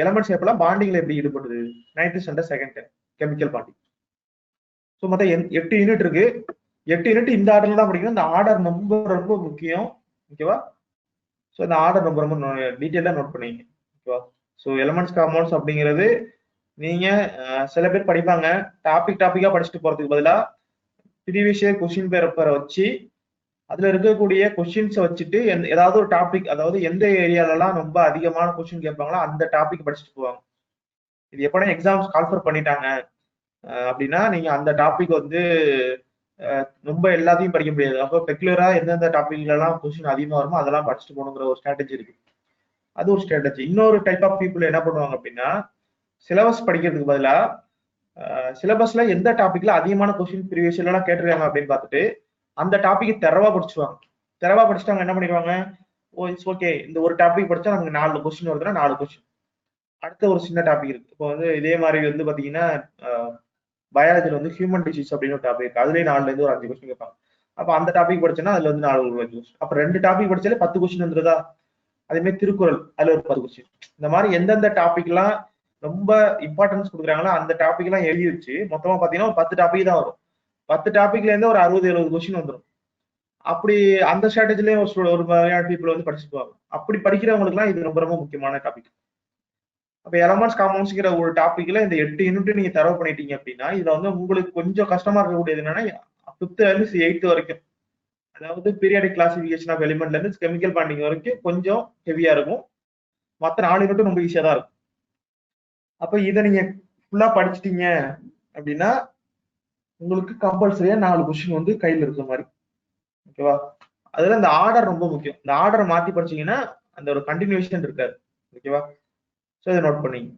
எலமெண்ட்ஸ் எப்பெல்லாம் பாண்டிங்ல எப்படி ஈடுபடுது, 9th standard second time chemical bonding. So மொத்தம் 8 யூனிட் இருக்கு. 8 யூனிட் இந்த ஆர்டர்ல தான் படிக்கணும். இந்த ஆர்டர் ரொம்ப ரொம்ப முக்கியம். ஓகேவா? ஸோ இந்த ஆர்டர் ரொம்ப ரொம்ப டீட்டெயிலா நோட் பண்ணிங்க. ஓகேவா? ஸோ எலமெண்ட்ஸ் காம்பவுண்ட்ஸ் அப்படிங்கிறது நீங்க சில பேர் படிப்பாங்க டாபிக்கா படிச்சுட்டு போறதுக்கு பதிலா ப்ரீவியஸ் இயர் கொஸ்டின் பேப்பரை வச்சு அதுல இருக்கக்கூடிய கொஸ்டின்ஸை வச்சுட்டு ஏதாவது ஒரு டாபிக், அதாவது எந்த ஏரியாலலாம் ரொம்ப அதிகமான கொஸ்டின் கேட்பாங்களோ அந்த டாபிக் படிச்சுட்டு போவாங்க. இது எப்படின்னா எக்ஸாம்ஸ் கால்ஃபர் பண்ணிட்டாங்க அப்படின்னா நீங்க அந்த டாபிக் வந்து ரொம்ப எல்லாத்தையும் படிக்க முடியாது. அப்போ பெக்குலரா எந்தெந்த டாபிக்ல எல்லாம் கொஸ்டின் அதிகமா வருமோ அதெல்லாம் படிச்சுட்டு போகணுங்கிற ஒரு ஸ்ட்ராட்டஜி இருக்கு. அது ஒரு ஸ்ட்ராட்டஜி. இன்னொரு டைப் ஆஃப் பீப்புள் என்ன பண்ணுவாங்க அப்படின்னா சிலபஸ் படிக்கிறதுக்கு பதிலா சிலபஸ்ல எந்த டாபிக்ல அதிகமான கொஸ்டின் ப்ரீவியஸ் எல்லாம் கேட்டிருக்காங்க அப்படின்னு பார்த்துட்டு அந்த டாபிக் தெரவா படிச்சுவாங்க. தெரவா படிச்சுட்டு என்ன பண்ணிடுவாங்க, ஓ இட்ஸ் ஓகே இந்த ஒரு டாபிக் படிச்சா நமக்கு 4 கொஸ்டின் வருதுன்னா 4 கொஸ்டின். அடுத்த ஒரு சின்ன டாபிக் இருக்கு. இப்போ வந்து இதே மாதிரி வந்து பாத்தீங்கன்னா பயாலஜில வந்து ஹியூமன் டிசீஸ் அப்படின்னு ஒரு டாபிக் இருக்கு. அதுலயே 4ல இருந்து ஒரு 5 கொஸ்டின் கேட்பாங்க. அப்ப அந்த டாபிக் படிச்சோன்னா அதுல வந்து 4 கொஸ்டின். அப்ப 2 டாபிக் படிச்சாலே 10 கொஸ்டின் வந்துருதா? அதே மாதிரி திருக்குறள் அதுல ஒரு 10 கொஸ்டின். இந்த மாதிரி எந்தெந்த டாபிக் எல்லாம் ரொம்ப இம்பார்ட்டன்ஸ் கொடுக்குறாங்களோ அந்த டாபிக் எல்லாம் எழுதி வச்சு மொத்தமா பாத்தீங்கன்னா ஒரு 10 டாபிக் தான் வரும். 10 டாபிக்ல இருந்து ஒரு 60-70 கொஸ்டின் வந்துடும். அப்படி அந்த ஸ்ட்ராட்டஜிலயும் ஒரு மாதிரியான பீப்புள் வந்து படிச்சுக்குவாங்க. அப்படி படிக்கிறவங்களுக்கு எல்லாம் இது ரொம்ப ரொம்ப முக்கியமான டாபிக். அப்ப எலமெண்ட்ஸ் காம்பவுண்ட்ஸ்ங்கிற ஒரு டாபிக்ல இந்த 8 யூனிட் நீங்க தரவு பண்ணிட்டீங்க அப்படின்னா இதுல வந்து உங்களுக்கு கொஞ்சம் கஷ்டமா இருக்கக்கூடியது என்னன்னா 5th இருந்து 8th வரைக்கும், அதாவது பீரியாடிக் கிளாசிபிகேஷன் ஆஃப் எலிமெண்ட்ல இருந்து கெமிக்கல் பாண்டிங் வரைக்கும் கொஞ்சம் ஹெவியா இருக்கும். மத்த 4 யூனிட்டும் ரொம்ப ஈஸியா தான் இருக்கும். அப்ப இதை நீங்க ஃபுல்லா படிச்சிட்டீங்க அப்படின்னா உங்களுக்கு கம்பல்சரியா 4 கொஸ்டின் வந்து கையில இருக்கிற மாதிரி. ஓகேவா? அதுல இந்த ஆர்டர் ரொம்ப முக்கியம். இந்த ஆர்டரை மாத்தி படிச்சீங்கன்னா அந்த ஒரு கண்டினியூஷன் இருக்காது. ஓகேவா? சோ இதை நோட் பண்ணீங்க.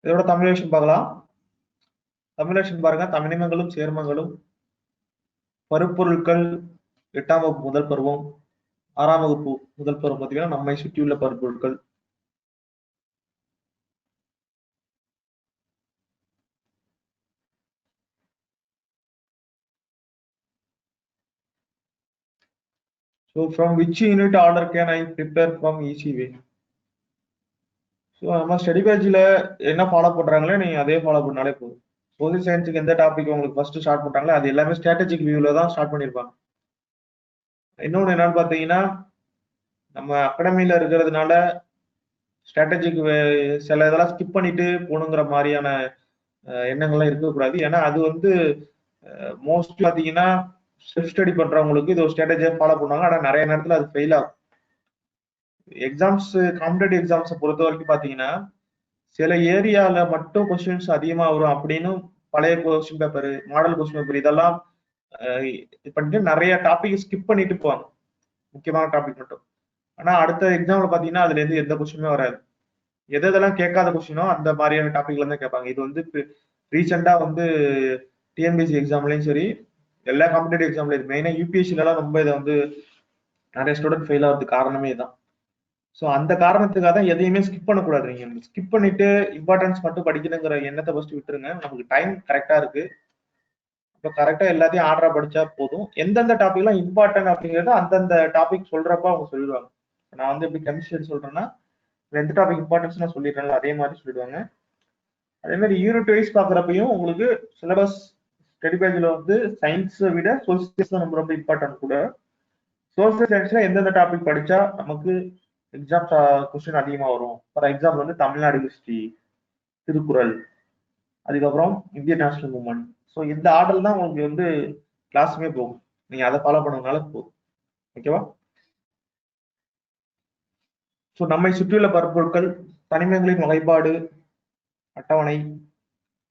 இதோட தமிழேஷன் பார்க்கலாம். தமிழேஷன் பாருங்க, தனிமங்களும் சேர்மங்களும், பருப்பொருட்கள், 8ஆம் வகுப்பு முதல் பருவம், 6ஆம் வகுப்பு முதல் பருவம் பார்த்தீங்கன்னா நம்மை சுற்றியுள்ள பருப்பொருட்கள். So from which unit order can I prepare from easy way? So நம்ம ஸ்டடி பேஜ்ல என்ன ஃபாலோ பண்றாங்களோ நீங்க அதே ஃபாலோ பண்ணாலே போதும். சோசியல் சயின்ஸுக்கு எந்த டாபிக் உங்களுக்கு ஃபர்ஸ்ட் ஸ்டார்ட் பண்றாங்களோ அது எல்லாமே ஸ்ட்ராட்டஜிக் வியூல தான் ஸ்டார்ட் பண்ணிருப்பாங்க. இன்னொன்னு என்னன்னு பாத்தீங்கன்னா, நம்ம அகாடமில இருக்கிறதுனால ஸ்ட்ராட்டஜிக் சில இதெல்லாம் ஸ்கிப் பண்ணிட்டு போகணுங்கிற மாதிரியான எண்ணங்கள்லாம் இருக்கக்கூடாது. ஏன்னா அது வந்து மோஸ்ட்லி பாத்தீங்கன்னா செல்ஃப் ஸ்டடி பண்றவங்களுக்கு இது ஒரு ஸ்ட்ராட்டஜியா ஃபாலோ பண்ணுவாங்க. ஆனா நிறைய நேரத்துல அது ஃபெயில் ஆகும். எக்ஸாம்ஸ், காம்படிட்டிவ் எக்ஸாம்ஸை பொறுத்த வரைக்கும் பாத்தீங்கன்னா சில ஏரியால மட்டும் கொஸ்டின்ஸ் அதிகமா வரும் அப்படின்னு பழைய question paper, model question paper இதெல்லாம் பண்ணிட்டு நிறைய டாபிக் ஸ்கிப் பண்ணிட்டு போவாங்க, முக்கியமான டாபிக் மட்டும். ஆனா அடுத்த எக்ஸாம்ல பாத்தீங்கன்னா அதுல இருந்து எந்த கொஸ்டினுமே வராது. எதெல்லாம் கேட்காத கொஸ்டினோ அந்த மாதிரியான டாபிக்ல தான் கேட்பாங்க. இது வந்து ரீசெண்டா வந்து டிஎன்பிஎஸ்சி எக்ஸாம்லயும் சரி, எல்லா காம்படிட்டிவ் எக்ஸாம்லயும், மெயினா யூபிஎஸ்சில எல்லாம் ரொம்ப இதை வந்து நிறைய ஸ்டூடெண்ட் ஃபெயில் ஆகிறதுக்கு காரணமே தான். ஸோ அந்த காரணத்துக்காக தான் எதையுமே ஸ்கிப் பண்ணக்கூடாது. நீங்க ஸ்கிப் பண்ணிட்டு இம்பார்ட்டன்ஸ் மட்டும் படிக்கணுங்கிற எண்ணத்தை ஃபர்ஸ்ட் விட்டுருங்க. நமக்கு டைம் கரெக்டா இருக்கு, இப்போ கரெக்டா எல்லாத்தையும் ஆர்டரா படிச்சா போதும். எந்தெந்த டாபிக்லாம் இம்பார்ட்டன்ட் அப்படிங்கிறத அந்தந்த டாபிக் சொல்றப்ப அவங்க சொல்லிடுவாங்க. நான் வந்து எப்படி கெமிஸ்ட்ரி சொல்றேன்னா எந்த டாபிக் இம்பார்ட்டன்ஸ் நான் சொல்லிடுறேன் அதே மாதிரி சொல்லிடுவாங்க. அதே மாதிரி யூனிட் வைஸ் பாக்குறப்பையும் உங்களுக்கு சிலபஸ் ஸ்டடி பேஜ்ல வந்து சயின்ஸை விட சோசியல் சயின்ஸ் தான் ரொம்ப ரொம்ப இம்பார்ட்டன்ட் கூட. சோசியல் சயின்ஸ்ல எந்தெந்த டாபிக் படிச்சா நமக்கு எக்ஸாம் கொஸ்டின் அதிகமா வரும். ஃபார் எக்ஸாம்பிள் வந்து தமிழ்நாடு ஹிஸ்டரி, திருக்குறள், அதுக்கப்புறம் இந்தியன் நேஷனல் மூவ்மெண்ட். ஸோ இந்த ஆர்டர் தான் உங்களுக்கு வந்து கிளாஸுமே போகும். நீங்க அதை ஃபாலோ பண்ணதுனால போதும். ஓகேவா? ஸோ நம்மை சுற்றியுள்ள பருப்பொருட்கள், தனிமங்களின் வகைப்பாடு அட்டவணை,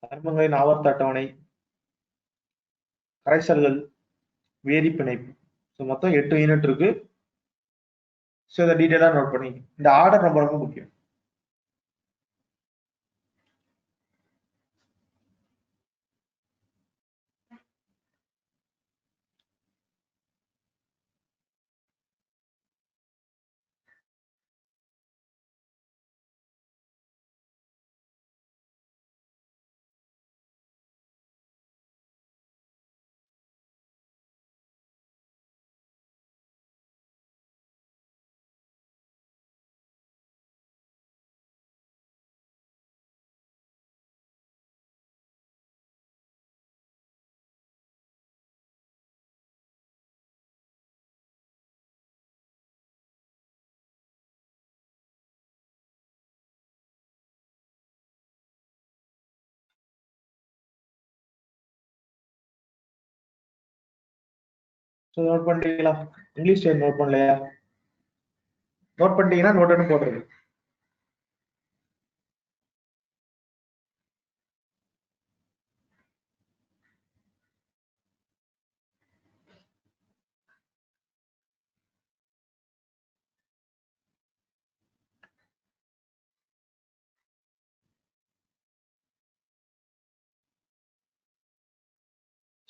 தனிமங்களின் ஆவர்த்த அட்டவணை, கரைசல்கள், வேதிப்பிணைப்பு. ஸோ மொத்தம் 8 யூனிட் இருக்கு. ஸோ இதை டீட்டெயிலா நோட் பண்ணி, இந்த ஆர்டர் ரொம்ப ரொம்ப முக்கியம். ஸோ நோட் பண்ணிட்டீங்களா? இங்கிலீஷ் நோட் பண்ணலையா? நோட் பண்ணிட்டீங்கன்னா நோட்டுன்னு போடுறது.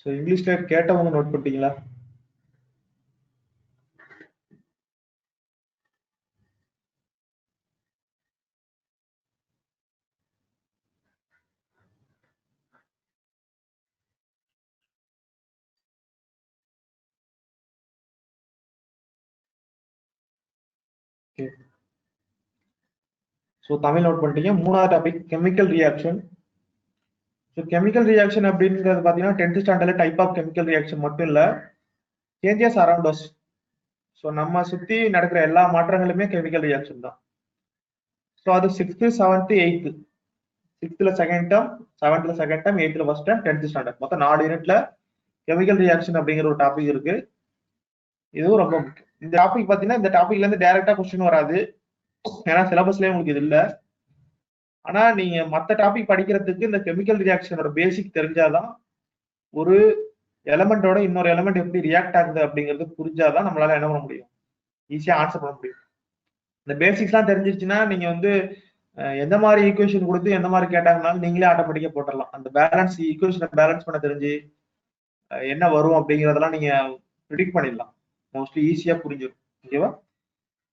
ஸோ இங்கிலீஷ்ல கேட்டவங்க நோட் பண்ணிட்டீங்களா? ஸோ தமிழ் நோட் பண்ணிட்டீங்க. 3வது topic chemical reaction. So chemical reaction அப்படிங்கிறது பார்த்தீங்கன்னா 10th ஸ்டாண்டர்ட்ல டைப் ஆஃப் கெமிக்கல் ரியாக்ஷன் மட்டும் இல்லை, சேஞ்சஸ் அரௌண்ட் அஸ். ஸோ நம்ம சுற்றி நடக்கிற எல்லா மாற்றங்களுமே கெமிக்கல் ரியாக்ஷன் தான். ஸோ அது 6th, 7th, 8th, 6th second term, 7th second term, 8th first term, 10th standard மொத்தம் 4 யூனிட்ல கெமிக்கல் ரியாக்ஷன் அப்படிங்கிற ஒரு டாபிக் இருக்கு. இதுவும் ரொம்ப முக்கியம். இந்த டாபிக் பார்த்தீங்கன்னா இந்த டாபிக்ல இருந்து டைரக்டா கொஸ்டின் வராது, ஏன்னா சிலபஸ்லயே உங்களுக்கு இது இல்லை. ஆனா நீங்க மற்ற டாபிக் படிக்கிறதுக்கு இந்த கெமிக்கல் ரியாக்ஷனோட பேசிக் தெரிஞ்சாதான், ஒரு எலமெண்டோட இன்னொரு எலமெண்ட் எப்படி ரியாக்ட் ஆகுது அப்படிங்கிறது புரிஞ்சாதான் நம்மளால என்ன பண்ண முடியும், ஈஸியா ஆன்சர் பண்ண முடியும். இந்த பேசிக்ஸ் எல்லாம் தெரிஞ்சிருச்சுன்னா நீங்க வந்து எந்த மாதிரி ஈக்குவேஷன் கொடுத்து எந்த மாதிரி கேட்டாங்கனாலும் நீங்களே ஆட்டோமேட்டிக்கா போட்டுடலாம். அந்த பேலன்ஸ் ஈக்குவேஷனை பேலன்ஸ் பண்ண தெரிஞ்சு என்ன வரும் அப்படிங்கிறதெல்லாம் நீங்க ப்ரிடிக்ட் பண்ணிடலாம். மோஸ்ட்லி ஈஸியா புரிஞ்சிடும். ஓகேவா?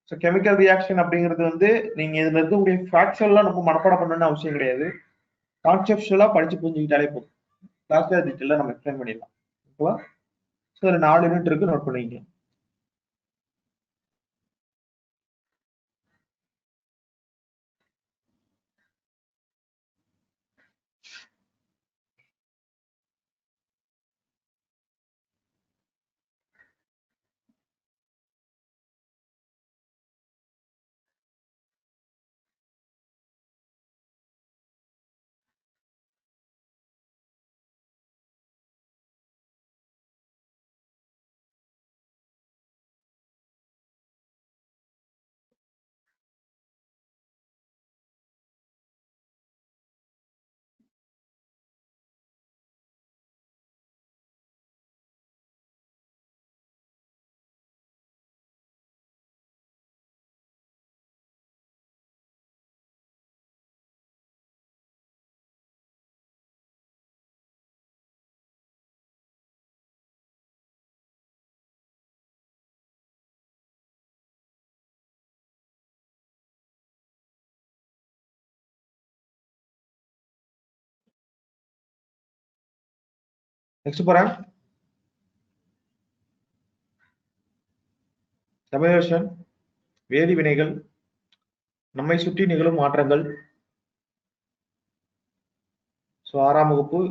ஸோ கெமிக்கல் ரியாக்ஷன் அப்படிங்கிறது வந்து நீங்க இதுல இருக்கக்கூடிய ஃபேக்ட்ஸ் எல்லாம் நம்ம மனப்பாடம் பண்ணணும்னு அவசியம் கிடையாது. கான்செப்டுவலா படிச்சு புரிஞ்சுக்கிட்டாலே போதும். கிளாஸ்ல டீட்டெயிலா நம்ம எக்ஸ்பிளைன் பண்ணிடலாம். ஓகேவா? ஸோ ஒரு 4 யூனிட் இருக்கு, நோட் பண்ணிக்கங்க. நெக்ஸ்ட் போறேன். தமிழ் வேதி வினைகள், நம்மை சுற்றி நிகழும் மாற்றங்கள். ஸோ 6ஆம் வகுப்பு,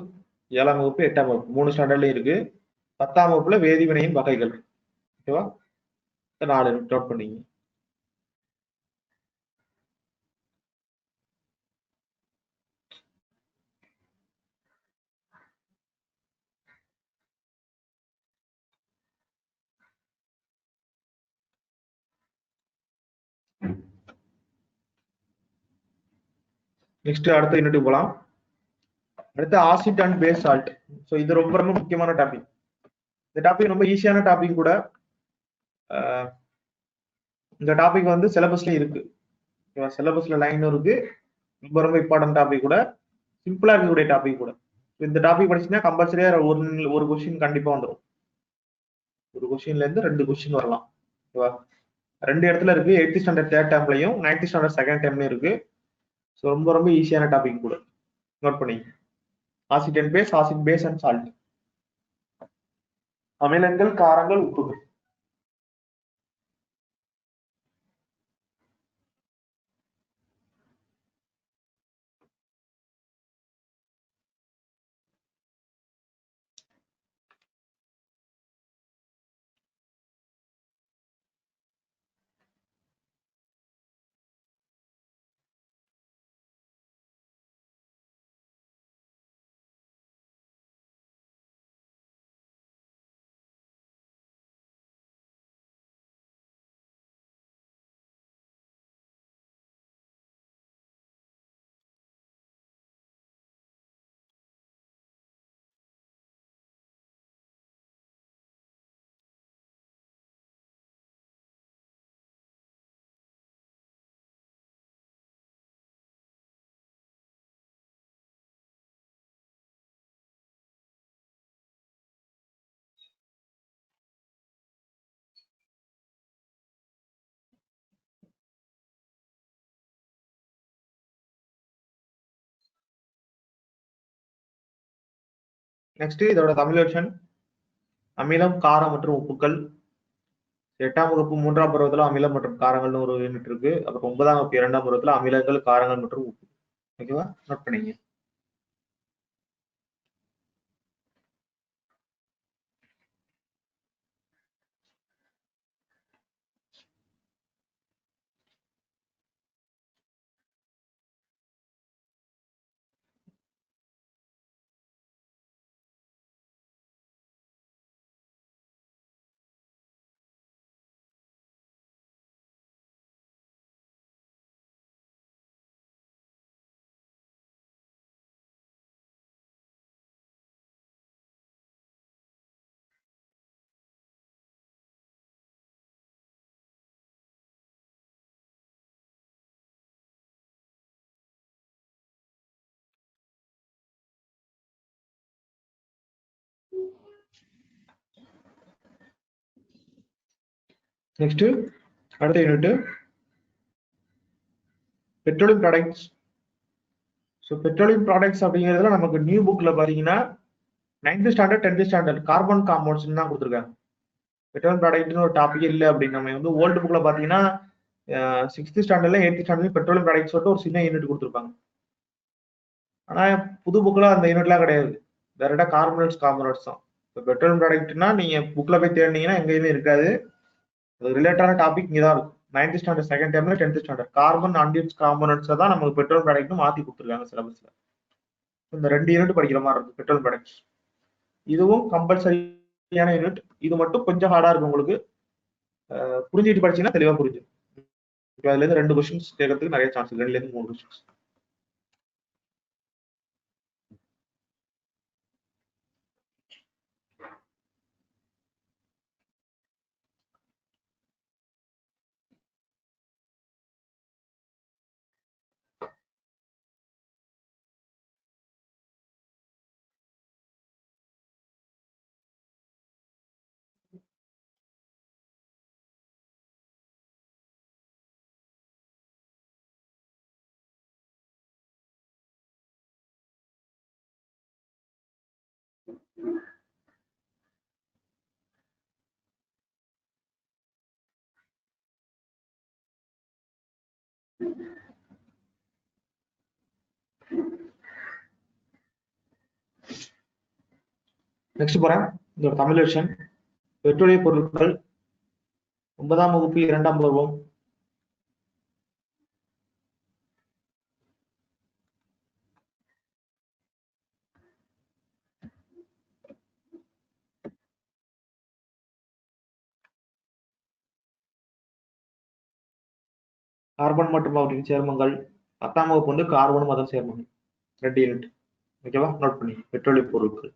7ஆம் வகுப்பு, 8ஆம் வகுப்பு 3 ஸ்டாண்டர்ட்லயும் இருக்கு. 10ஆம் வகுப்புல வேதிவினையின் வகைகள். ஓகேவா? 4 நோட் பண்ணீங்க. நெக்ஸ்ட் அடுத்த யூனிட் போலாம். அடுத்து acid and base salt. So இது ரொம்ப ரொம்ப முக்கியமான டாபிக். இந்த டாபிக் ரொம்ப ஈஸியான டாபிக் கூட. இந்த டாபிக் வந்து சிலபஸ்ல இருக்கு. சிலபஸ்ல லைன் இருக்கு. ரொம்ப ரொம்ப இம்பார்ட்டன்ட் டாபிக் கூட, சிம்பிளா இருக்கக்கூடிய டாபிக் கூட. இந்த டாபிக் படிச்சீங்கன்னா கம்பல்சரியா ஒரு கொஸ்டின் கண்டிப்பா வந்துடும். ஒரு கொஸ்டின்ல இருந்து 2 கொஸ்டின் வரலாம். ஓகேவா? 2 இடத்துல இருக்கு. 8th ஸ்டாண்டர்ட் தேர்ட் டேர்ம்லயும் 9th ஸ்டாண்டர்ட் செகண்ட் டேர்ம்லயும் இருக்கு. ஸோ ரொம்ப ரொம்ப ஈஸியான டாபிக் கூட. நோட் பண்ணி acid and base, acid base and salt. அமிலங்கள், காரங்கள், உப்புகள். நெக்ஸ்ட் இதோட தமிழ் வெர்ஷன். அமிலம், காரம் மற்றும் உப்புக்கள். 8ஆம் வகுப்பு 3ஆம் பருவத்துல அமிலம் மற்றும் காரங்கள்னு ஒரு யூனிட் இருக்கு. அப்புறம் 9ஆம் வகுப்பு 2ஆம் பருவத்துல அமிலங்கள், காரங்கள் மற்றும் உப்பு. ஓகேவா? நோட் பண்ணிங்க. நெக்ஸ்ட் அடுத்த unit petroleum products. So petroleum products அப்படிங்கிறதுல நமக்கு நியூ புக்ல பாத்தீங்கன்னா 9th standard 10th standard carbon compounds தான் கொடுத்துருக்காங்க. பெட்ரோலியம் ப்ராடக்ட்னு ஒரு டாபிக் இல்லை அப்படின்னு நம்ம வந்து ஓல்டு புக்ல பாத்தீங்கன்னா 6th ஸ்டாண்டர்ட்ல 8th ஸ்டாண்டர்ட்ல பெட்ரோலியம் ப்ராடக்ட்ஸ் சொல்லிட்டு ஒரு சின்ன யூனிட் கொடுத்துருப்பாங்க. ஆனா புது புக்ல அந்த யூனிட்லாம் கிடையாது, டேரக்டா கார்பனேட்ஸ் தான். இப்போ பெட்ரோலியம் ப்ராடக்ட்னா நீங்க புக்ல போய் தேடினீங்கன்னா எங்கேயுமே இருக்காது. அது ரிலேட்டடான டாபிக் இங்கே தான் இருக்கும். 9th ஸ்டாண்டர்ட் செகண்ட் டேர்ம்ல 10th standard carbon and its compounds தான் நமக்கு பெட்ரோல் ப்ராடக்ட் மாத்தி கொடுத்துருக்காங்க சிலபஸ்ல. இந்த 2 யூனிட் படிக்கிற மாதிரி இருக்கும் பெட்ரோல் ப்ராடக்ட்ஸ். இதுவும் கம்பல்சரியான யூனிட். இது மட்டும் கொஞ்சம் ஹார்டா இருக்கும் உங்களுக்கு. புரிஞ்சுட்டு படிச்சீங்கன்னா தெளிவா புரிஞ்சு. இப்போ அதுல இருந்து 2 கொஸ்டின்ஸ் கேட்கறதுக்கு நிறைய சான்ஸ் இருக்கு. 2ல இருந்து 3 கொஸ்டின்ஸ். நெக்ஸ்ட் போறேன். இந்த தமிழ் வெர்ஷன் பெட்ரோலிய பொருட்கள் 9ஆம் வகுப்பு 2ஆம் பருவம். கார்பன் மற்றும் அவற்றின் சேர்மங்கள். 10ஆம் வகுப்பு வந்து கார்பனும் அதன் சேர்மங்கள் 2 யூனிட். ஓகேவா, நோட் பண்ணி பெட்ரோலிய பொருட்கள்.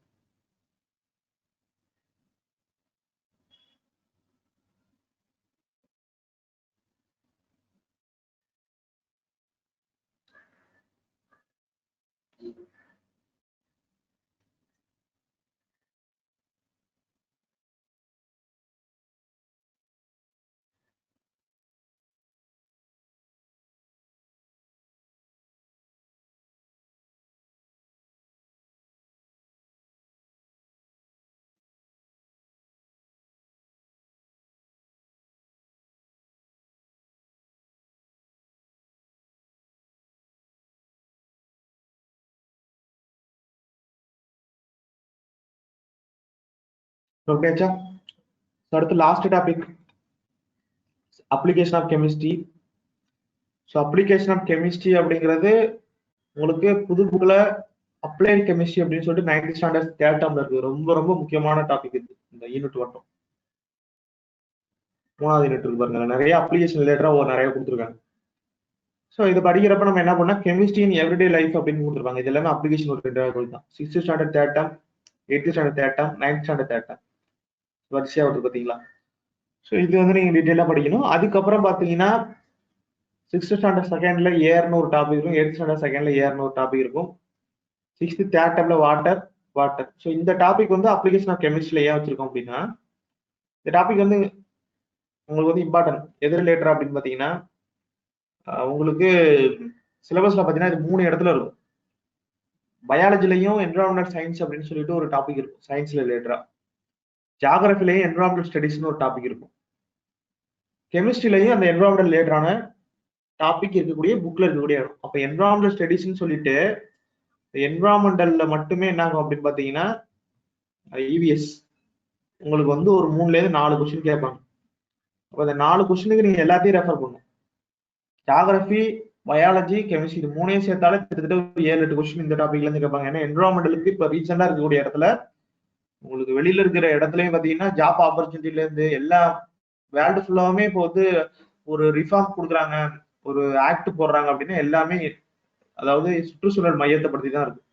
ஓகேச்சா. அடுத்து last topic application of chemistry. So application of chemistry அப்படிங்கிறது உங்களுக்கு புது புக்ல அப்ளைட் கெமிஸ்ட்ரி அப்படின்னு சொல்லிட்டு 9th ஸ்டாண்டர்ட் தேர்ட் டேர்ம்ல இருக்கு. ரொம்ப ரொம்ப முக்கியமான டாபிக் இது. இந்த யூனிட் மட்டும் 3வது யூனிட் இருக்கு பாருங்க, நிறைய அப்ளிகேஷன் ரிலேட்டடா நிறைய கொடுத்துருக்காங்க. ஸோ இது படிக்கிறப்ப நம்ம என்ன பண்ணா கெமிஸ்ட்ரி இன் எவ்ரிடே லைஃப் அப்படின்னு கொடுத்துருப்பாங்க. இது எல்லாமே அப்ளிகேஷன் ஒரு 2 தான். 6th standard third term, 8th standard third term, 9th standard third term வரிசையா வருது பாத்தீங்களா. ஸோ இது வந்து நீங்க டீட்டெயிலா படிக்கணும். அதுக்கப்புறம் பாத்தீங்கன்னா 6th ஸ்டாண்டர்ட் செகண்ட்ல ஏர்னு ஒரு டாபிக் இருக்கும். 8th ஸ்டாண்டர்ட் செகண்ட்ல ஏர்னு ஒரு டாபிக் இருக்கும். 6th தேர்ட் டேர்ம்ல வாட்டர். ஸோ இந்த டாபிக் வந்து அப்ளிகேஷன் ஆஃப் கெமிஸ்ட்ரியில ஏன் வச்சிருக்கோம் அப்படின்னா, இந்த டாபிக் வந்து உங்களுக்கு வந்து இம்பார்ட்டன்ட் எது ரிலேட்டட் அப்படின்னு பாத்தீங்கன்னா, உங்களுக்கு சிலபஸ்ல பாத்தீங்கன்னா இது 3 இடத்துல இருக்கும். பயாலஜிலையும் என்விரான்மெண்டல் சயின்ஸ் அப்படின்னு சொல்லிட்டு ஒரு டாபிக் இருக்கும் சயின்ஸ்ல ரிலேட்டடா. ஜியாகிரபிலையும் என்விரான்மெண்டல் ஸ்டடிஸ்னு ஒரு டாபிக் இருக்கும். கெமிஸ்ட்ரிலையும் அந்த என்விரான்மெண்டல் ரிலேட்டடான டாபிக் இருக்கக்கூடிய புக்ல இருக்கக்கூடிய இடம். அப்ப என்விரான்மெண்டல் ஸ்டடிஸ்ன்னு சொல்லிட்டு என்விரான்மெண்டல்ல மட்டுமே என்ன ஆகும் அப்படின்னு பாத்தீங்கன்னா இவிஎஸ் உங்களுக்கு வந்து ஒரு 3ல இருந்து 4 கொஸ்டின் கேட்பாங்க. அப்ப அந்த 4 கொஸ்டினுக்கு நீங்க எல்லாத்தையும் ரெஃபர் பண்ணணும். ஜியாகிரபி, பயாலஜி, கெமிஸ்ட்ரி இது 3ஐயும் சேர்த்தாலே கிட்டத்தட்ட ஒரு 7-8 கொஸ்டின் இந்த டாபிக்ல இருந்து கேட்பாங்க. ஏன்னா என்விரான்மெண்டலுக்கு இப்ப ரீசெண்டா இருக்கக்கூடிய இடத்துல உங்களுக்கு வெளியில இருக்கிற இடத்துலயும் பாத்தீங்கன்னா ஜாப் ஆப்பர்ச்சுனிட்டில இருந்து எல்லா வேர்ல்டு ஃபுல்லாவுமே இப்போ வந்து ஒரு ரிஃபார்ம் கொடுக்குறாங்க, ஒரு ஆக்ட் போடுறாங்க அப்படின்னா எல்லாமே அதாவது சுற்றுச்சூழல் மையத்தை பத்தி தான் இருக்கு.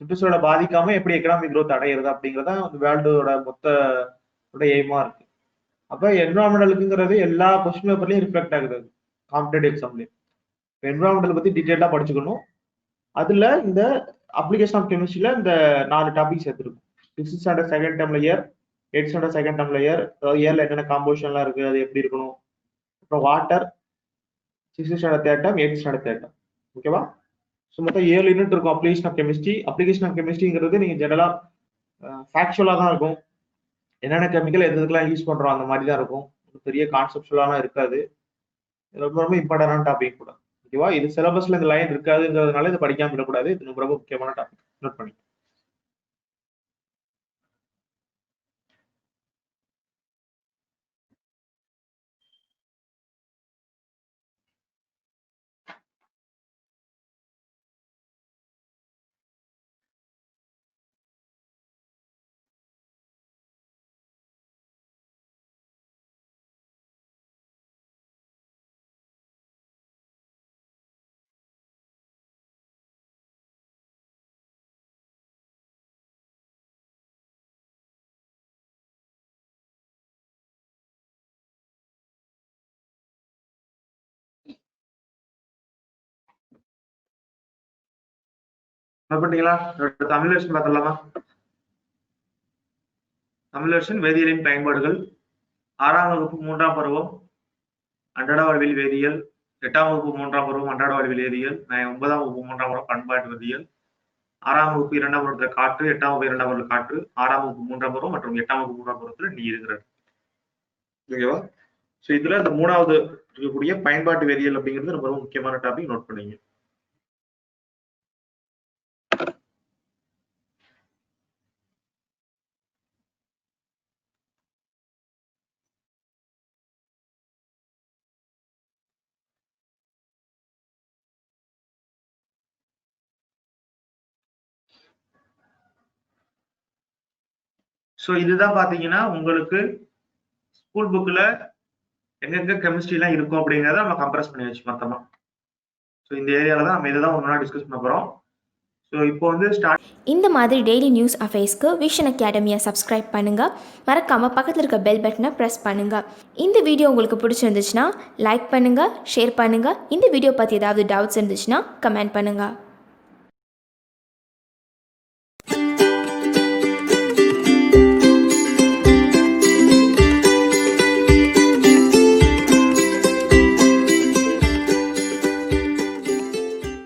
சுற்றுச்சூழலை பாதிக்காம எப்படி எக்கனாமிக் க்ரோத் அடையிறது அப்படிங்கறத வேர்ல்டோட மொத்த எய்மா இருக்கு. அப்ப என்விரான்மெண்டலுக்குங்கிறது எல்லா கொஸ்டின் பேப்பர்லயும் ரிஃப்ளெக்ட் ஆகுது காம்படிட்டிவ் எக்ஸாம்லயும். என்விரான்மெண்டல் பத்தி டீடைலா படிச்சுக்கணும். அதுல இந்த அப்ளிகேஷன் ஆஃப் கெமிஸ்ட்ரியில இந்த 4 டாபிக் சேர்த்துருக்கும். 6th ஸ்டாண்டர்ட் செகண்ட் டேர்ம்ல ஏர், 8th ஸ்டாண்டர்ட் செகண்ட் டேர்ம்ல ஏர்ல என்னென்ன காம்போசிஷன்லாம் இருக்கு, அது எப்படி இருக்கணும். அப்புறம் water 6th standard third term, 8th standard third term. ஓகேவா? ஸோ மொத்தம் 7 யூனிட் இருக்கும் application of chemistry. Application of கெமிஸ்ட்ரிங்கிறது நீங்க ஜெனரலா ஃபேக்சுவலா தான் இருக்கும். என்னென்ன கெமிக்கல் எதுக்கெல்லாம் யூஸ் பண்றோம் அந்த மாதிரி தான் இருக்கும். பெரிய கான்செப்டுவலாலாம் இருக்காது. ரொம்ப ரொம்ப இம்பார்ட்டன்டான டாபிக் கூட. ஓகேவா? இது சிலபஸ்ல இந்த லைன் இருக்காதுங்கிறதுனால இதை படிக்காம விடக்கூடாது. இது ரொம்ப ரொம்ப முக்கியமான டாபிக். நோட் பண்ணி. பண்ணீங்களா? தமிழ் வெர்ஷன் பார்த்துடலாமா? தமிழ் வெர்ஷன் வேதியியலின் பயன்பாடுகள் 6ஆம் வகுப்பு 3ஆம் பருவம் அன்றாட வாழ்வில் வேதியியல், 8ஆம் வகுப்பு 3ஆம் பருவம் அன்றாட வாழ்வில் வேதியியல், 9ஆம் வகுப்பு 3ஆம் பருவம் பண்பாட்டு வேதியியல், 6ஆம் வகுப்பு 2ஆம் பருவத்துல காற்று, 8ஆம் வகுப்பு 2ஆம் பருவத்தில் காற்று, 6ஆம் வகுப்பு 3ஆம் பருவம் மற்றும் 8ஆம் வகுப்பு 3ஆம் பருவத்துல நீருங்கிறது. ஓகேவா? ஸோ இதுல இந்த 3வது இருக்கக்கூடிய பயன்பாட்டு வேதியியல் அப்படிங்கிறது ரொம்ப முக்கியமான டாபிக். நோட் பண்ணீங்க. ஸோ இதுதான் பாத்தீங்கன்னா உங்களுக்கு ஸ்கூல் புக்ல எங்கெங்க கெமிஸ்ட்ரி எல்லாம் இருக்கும் அப்படிங்கிறத நம்ம கம்ப்ரஸ் பண்ணி வச்சு மொத்தமா. ஸோ இந்த ஏரியால தான் நம்ம இதை தான் ஒன்றா டிஸ்கஸ் பண்ண போறோம். ஸோ இப்போ வந்து இந்த மாதிரி டெய்லி நியூஸ் அஃபேர்ஸ்க்கு விஷன் அகாடமியை சப்ஸ்கிரைப் பண்ணுங்க. மறக்காம பக்கத்தில் இருக்க பெல் பட்டனை ப்ரெஸ் பண்ணுங்க. இந்த வீடியோ உங்களுக்கு பிடிச்சிருந்துச்சுன்னா லைக் பண்ணுங்க, ஷேர் பண்ணுங்க. இந்த வீடியோ பற்றி ஏதாவது டவுட்ஸ் இருந்துச்சுன்னா கமெண்ட் பண்ணுங்க.